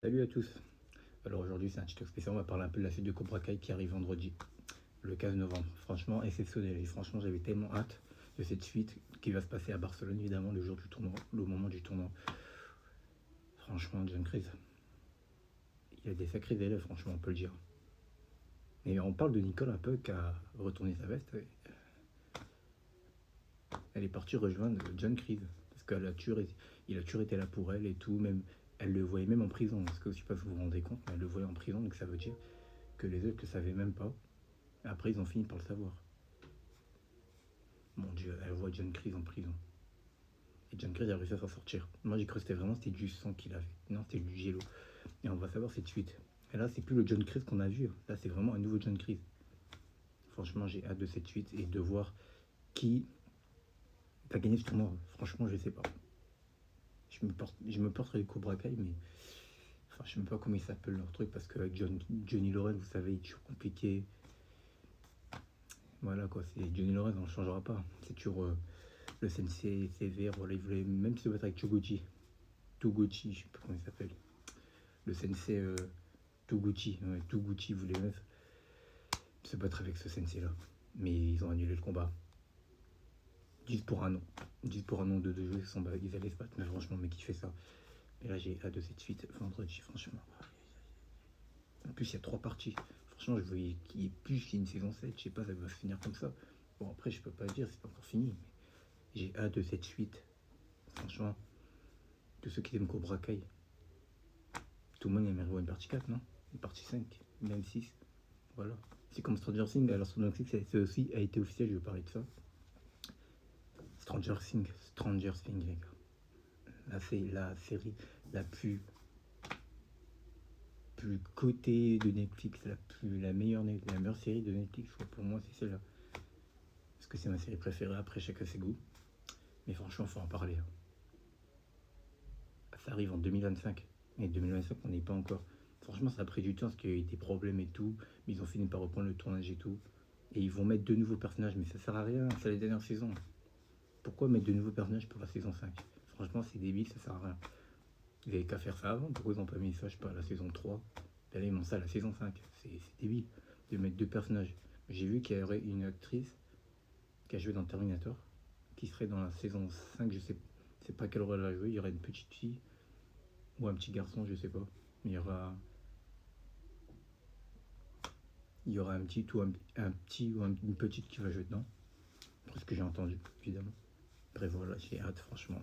Salut à tous. Alors aujourd'hui c'est un TikTok spécial, on va parler un peu de la suite de Cobra Kai qui arrive vendredi, le 15 novembre. Franchement exceptionnel et franchement j'avais tellement hâte de cette suite qui va se passer à Barcelone évidemment le jour du tournoi, le moment du tournoi. Franchement John Kreese, il a des sacrés élèves franchement on peut le dire. Et on parle de Nicole un peu qui a retourné sa veste. Elle est partie rejoindre John Kreese parce qu'il a toujours été là pour elle et tout, même elle le voyait même en prison, parce que je sais pas si vous vous rendez compte, mais elle le voyait en prison, donc ça veut dire que les autres ne le savaient même pas. Après, ils ont fini par le savoir. Mon Dieu, elle voit John Kreese en prison. Et John Kreese a réussi à s'en sortir. Moi, j'ai cru que c'était du sang qu'il avait. Non, c'était du jello. Et on va savoir cette suite. Et là, c'est plus le John Kreese qu'on a vu. Là, c'est vraiment un nouveau John Kreese. Franchement, j'ai hâte de cette suite et de voir qui va gagner ce tournoi. Franchement, je sais pas. Je me porterai les Cobra Kai, mais enfin, je sais même pas comment ils s'appellent leur truc parce que Johnny Lawrence, vous savez, il est toujours compliqué. Voilà quoi, c'est Johnny Lawrence, on ne changera pas. C'est toujours le sensei sévère. Voilà, il voulait même se battre avec Toguchi, je sais pas comment il s'appelle. Le sensei Toguchi, ouais, Toguchi voulait même se battre avec ce sensei là. Mais ils ont annulé le combat. Juste pour un nom. Juste pour un nom de deux jeux, ils allaient se battre. Mais franchement, mais qui fait ça? Et là, j'ai hâte de cette suite vendredi, franchement. En plus, il y a 3 parties. Franchement, je voyais qu'il y ait plus qu'une saison 7. Je sais pas, ça va finir comme ça. Bon, après, je peux pas dire, c'est pas encore fini. Mais j'ai hâte de cette suite. Franchement, de ceux qui aiment Cobra Kai. Tout le monde aimerait voir une partie 4, non? Une partie 5, même 6. Voilà. C'est comme Stranger Things. Alors, Stranger Things, c'est aussi a été officiel, je vais parler de ça. Stranger Things, les gars. Là, c'est la série la plus cotée de Netflix, la meilleure série de Netflix. Pour moi, c'est celle-là. Parce que c'est ma série préférée. Après, chacun ses goûts. Mais franchement, faut en parler. Ça arrive en 2025. Et 2025, on n'est pas encore. Franchement, ça a pris du temps parce qu'il y a eu des problèmes et tout. Mais ils ont fini par reprendre le tournage et tout. Et ils vont mettre de nouveaux personnages. Mais ça sert à rien. C'est la dernière saison. Pourquoi mettre de nouveaux personnages pour la saison 5? Franchement, c'est débile. Ça sert à rien. Ils avaient qu'à faire ça avant. Pourquoi ils n'ont pas mis ça, je sais pas, à la saison 3? Et là, ils montent ça à la saison 5. C'est débile de mettre 2 personnages. J'ai vu qu'il y aurait une actrice qui a joué dans Terminator qui serait dans la saison 5. Je sais pas quel rôle elle va jouer. Il y aurait une petite fille ou un petit garçon, je sais pas. Mais il y aura un petit ou une petite qui va jouer dedans. Pour ce que j'ai entendu, évidemment. Bref, voilà, j'ai hâte, franchement.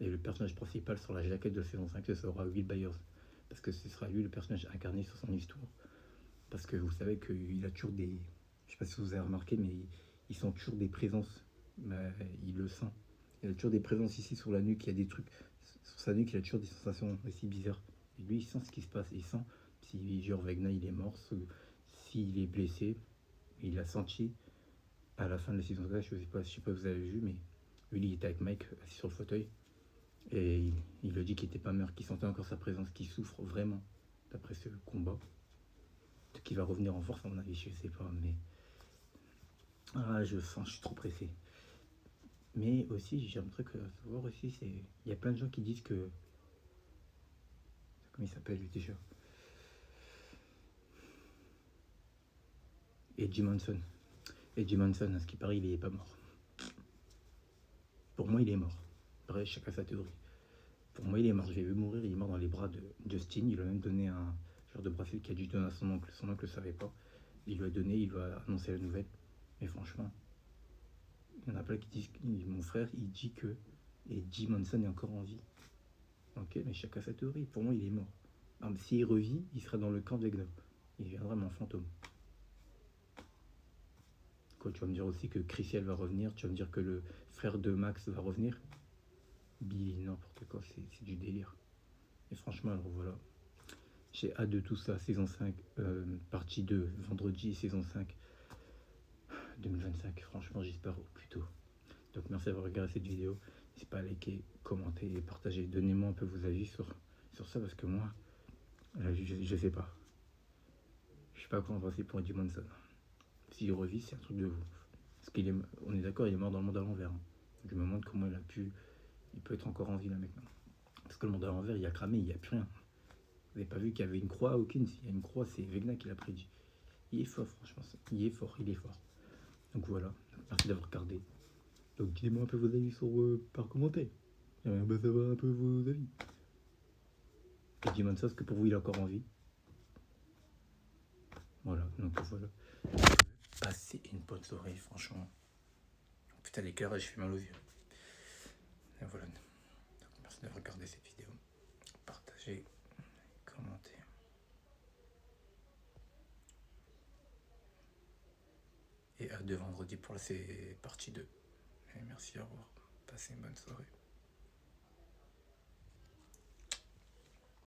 Et le personnage principal sur la jaquette de la saison 5, ce sera Will Byers. Parce que ce sera lui le personnage incarné sur son histoire. Parce que vous savez qu'il a toujours des. Je sais pas si vous avez remarqué, mais ils sont toujours des présences. Il le sent. Il a toujours des présences ici sur la nuque. Il y a des trucs. Sur sa nuque, il a toujours des sensations aussi bizarres. Et lui, il sent ce qui se passe. Il sent si genre Vegna il est mort, s'il est blessé. Il a senti à la fin de la saison 4, je sais pas si vous avez vu, mais lui, il était avec Mike assis sur le fauteuil. Et il le dit qu'il n'était pas mort, qu'il sentait encore sa présence, qu'il souffre vraiment d'après ce combat. Qui va revenir en force, à mon avis, je sais pas, mais. Ah, je sens, je suis trop pressé. Mais aussi, j'ai un truc à savoir aussi, c'est. Il y a plein de gens qui disent que. Comment il s'appelle lui déjà? Eddie Manson. Eddie Manson, à ce qui paraît, il est pas mort. Pour moi, il est mort. Bref, chacun sa théorie. Pour moi, il est mort. J'ai vu mourir, il est mort dans les bras de Justin. Il lui a même donné un genre de bracelet qui a dû donner à son oncle. Son oncle ne savait pas. Il lui a donné, il lui a annoncé la nouvelle. Mais franchement, il y en a plein qui disent. Mon frère, il dit que Eddie Manson est encore en vie. Ok, mais chacun sa théorie. Pour moi, il est mort. S'il revit, il sera dans le camp de Vegna. Il viendra en fantôme. Quoi, tu vas me dire aussi que Christiel va revenir. Tu vas me dire que le frère de Max va revenir. Billy, n'importe quoi, c'est du délire. Et franchement, alors voilà. J'ai hâte de tout ça. Saison 5, partie 2, vendredi, saison 5, 2025. Franchement, j'espère au plus tôt. Donc merci d'avoir regardé cette vidéo. N'hésitez pas à liker, commenter et partager. Donnez-moi un peu vos avis sur ça parce que moi, là, je sais pas. Je sais pas comment passer pour Eddie Manson. S'il revit, c'est un truc de vous. Parce on est d'accord, il est mort dans le monde à l'envers. Hein. Je me demande comment il peut être encore en vie là maintenant. Parce que le monde à l'envers, il a cramé, il n'y a plus rien. Vous n'avez pas vu qu'il y avait une croix à Hawkins? Il y a une croix, c'est Vecna qui l'a prédit. Il est fort, franchement. Il est fort, il est fort. Donc voilà, merci d'avoir regardé. Donc dites-moi un peu vos avis sur, par commentaire. J'aimerais bien savoir un peu vos avis. Et dis-moi ça, est-ce que pour vous il a encore envie? Voilà, donc voilà. Passez une bonne soirée, franchement. Putain, l'éclairage, je fais mal aux yeux. Et voilà. Donc, merci d'avoir regardé cette vidéo. Partagez, commentez. Et à 2 vendredis pour la partie 2. Et merci, au revoir. Passez une bonne soirée.